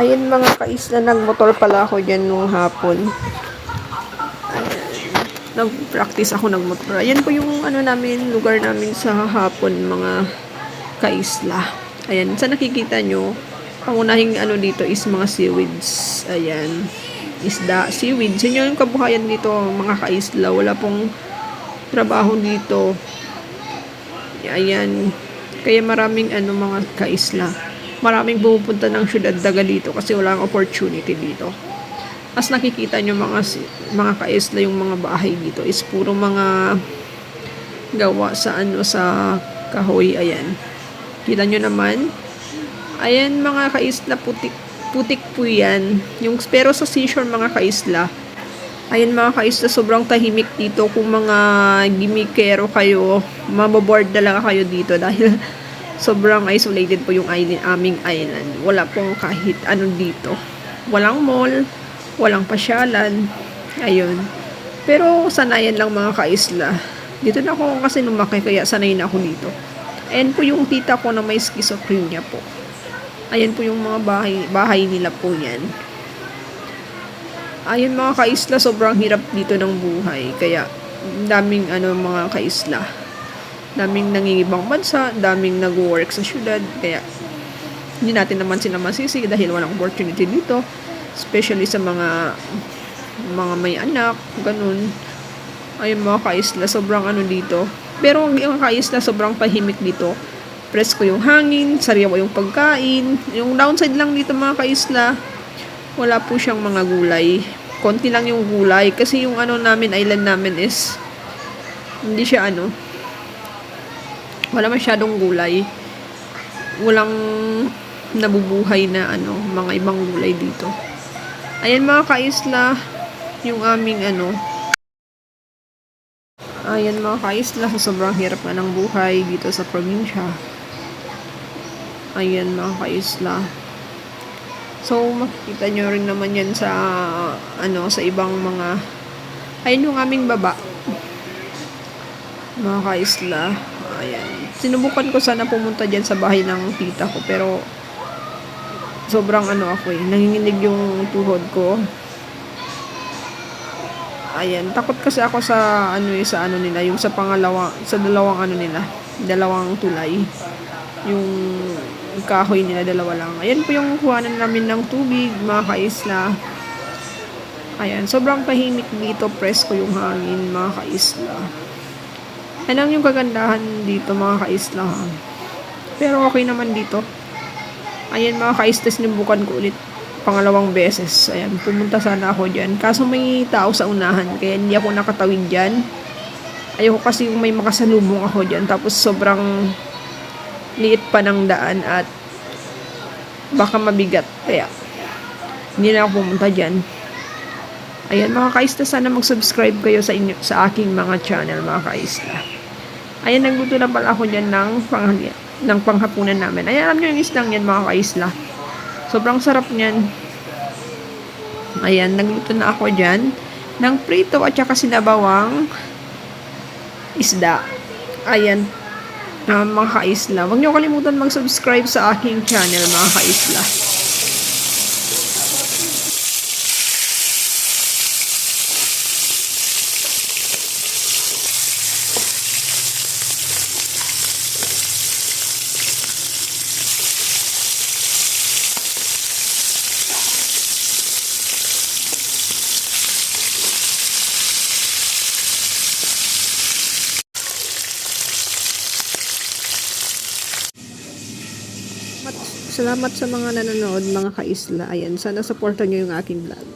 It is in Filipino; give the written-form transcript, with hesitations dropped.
Ayun mga kaisla, nagmotor pala ako dyan nung hapon. Nag-practice ako nagmotor. Ayan po yung namin, lugar namin sa hapon mga kaisla. Ayan, sa nakikita nyo, pangunahing dito is mga seaweeds. Ayan, isda, seaweeds. Yun yung kabuhayan dito mga kaisla. Wala pong trabaho dito. Ayan, kaya maraming mga kaisla. Maraming pumupunta ng syudad daga dito kasi walang opportunity dito. As nakikita nyo mga kaisla, yung mga bahay dito is puro mga gawa sa sa kahoy. Ayan, kita nyo naman. Ayan mga kaisla, putik po yan. Pero sa seashore mga kaisla, ayan mga kaisla, sobrang tahimik dito. Kung mga gimikero kayo, maboboard talaga kayo dito dahil sobrang isolated po yung aming island. Wala pong kahit dito. Walang mall, walang pasyalan. Ayun. Pero sanayan lang mga kaisla. Dito na ako kasi lumaki kaya sanay na ako dito. Ayan po yung tita ko na may schizophrenia po. Ayan po yung mga bahay nila po yan. Ayun mga kaisla, sobrang hirap dito ng buhay. Kaya daming mga kaisla. Daming nangingibang bansa, daming nag-work sa syudad. Kaya hindi natin naman sila masisi dahil walang opportunity dito. Especially sa mga may anak, ganun. Ayun mga kaisla, sobrang dito. Pero yung kaisla, sobrang tahimik dito. Presko yung hangin, sariwa yung pagkain. Yung downside lang dito mga kaisla, wala po siyang mga gulay. Konti lang yung gulay. Kasi yung island namin is, hindi siya wala masyadong gulay. Walang nabubuhay na mga ibang gulay dito. Ayan mga kaisla, yung aming ayan mga kaisla, sa sobrang hirap na ng buhay dito sa probinsya. Ayan mga kaisla. So makikita nyo rin naman yan sa sa ibang mga, ayun yung aming baba mga kaisla. Ayan, sinubukan ko sana pumunta dyan sa bahay ng tita ko, pero sobrang ako nanginginig yung tuhod ko. Ayan, takot kasi ako sa sa nila, yung sa dalawang dalawang tulay. Yung kahoy nila, dalawa lang. Ayan po yung kuhanan namin ng tubig mga kaisla. Ayan, sobrang tahimik dito, presko yung hangin mga kaisla. Ayan yung kagandahan dito mga kaisla. Pero okay naman dito. Ayan mga kaisla, sinubukan ko ulit pangalawang beses. Ayan, pumunta sana ako dyan. Kaso may tao sa unahan, kaya hindi ako nakatawid dyan. Ayoko kasi yung may makasalubong ako dyan. Tapos sobrang liit pa ng daan at baka mabigat. Kaya hindi na ako pumunta dyan. Ayan mga kaisla, sana mag-subscribe kayo sa aking mga channel mga kaisla. Ayan, nagluto na pala ako dyan ng panghapunan namin. Ayan, alam nyo yung islang yan mga kaisla. Sobrang sarap niyan. Ayan, nagluto na ako dyan ng prito at saka sinabawang isda. Ayan, mga kaisla, huwag niyo kalimutan mag-subscribe sa aking channel mga kaisla. Salamat sa mga nanonood mga kaisla. Ayan, sana supportan nyo yung aking vlog.